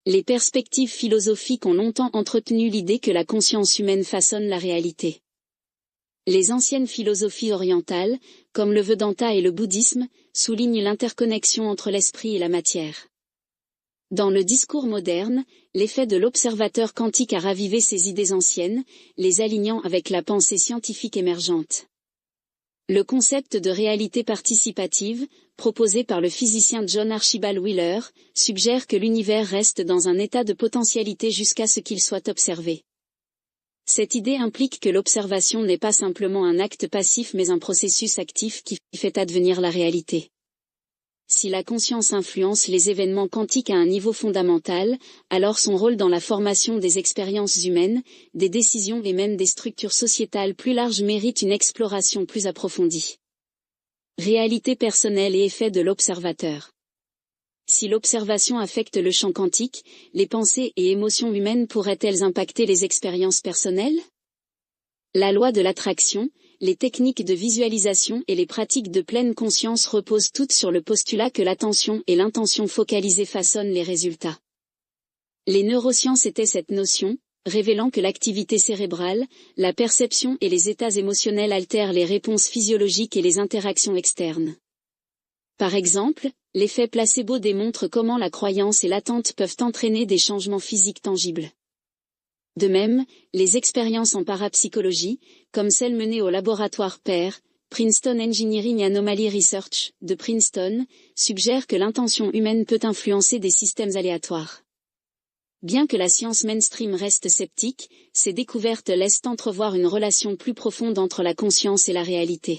Les perspectives philosophiques ont longtemps entretenu l'idée que la conscience humaine façonne la réalité. Les anciennes philosophies orientales, comme le Vedanta et le bouddhisme, soulignent l'interconnexion entre l'esprit et la matière. Dans le discours moderne, l'effet de l'observateur quantique a ravivé ces idées anciennes, les alignant avec la pensée scientifique émergente. Le concept de réalité participative, proposé par le physicien John Archibald Wheeler, suggère que l'univers reste dans un état de potentialité jusqu'à ce qu'il soit observé. Cette idée implique que l'observation n'est pas simplement un acte passif mais un processus actif qui fait advenir la réalité. Si la conscience influence les événements quantiques à un niveau fondamental, alors son rôle dans la formation des expériences humaines, des décisions et même des structures sociétales plus larges mérite une exploration plus approfondie. Réalité personnelle et effet de l'observateur. Si l'observation affecte le champ quantique, les pensées et émotions humaines pourraient-elles impacter les expériences personnelles ? La loi de l'attraction, les techniques de visualisation et les pratiques de pleine conscience reposent toutes sur le postulat que l'attention et l'intention focalisée façonnent les résultats. Les neurosciences étaient cette notion, révélant que l'activité cérébrale, la perception et les états émotionnels altèrent les réponses physiologiques et les interactions externes. Par exemple, l'effet placebo démontre comment la croyance et l'attente peuvent entraîner des changements physiques tangibles. De même, les expériences en parapsychologie, comme celles menées au laboratoire PEAR, Princeton Engineering Anomaly Research, de Princeton, suggèrent que l'intention humaine peut influencer des systèmes aléatoires. Bien que la science mainstream reste sceptique, ces découvertes laissent entrevoir une relation plus profonde entre la conscience et la réalité.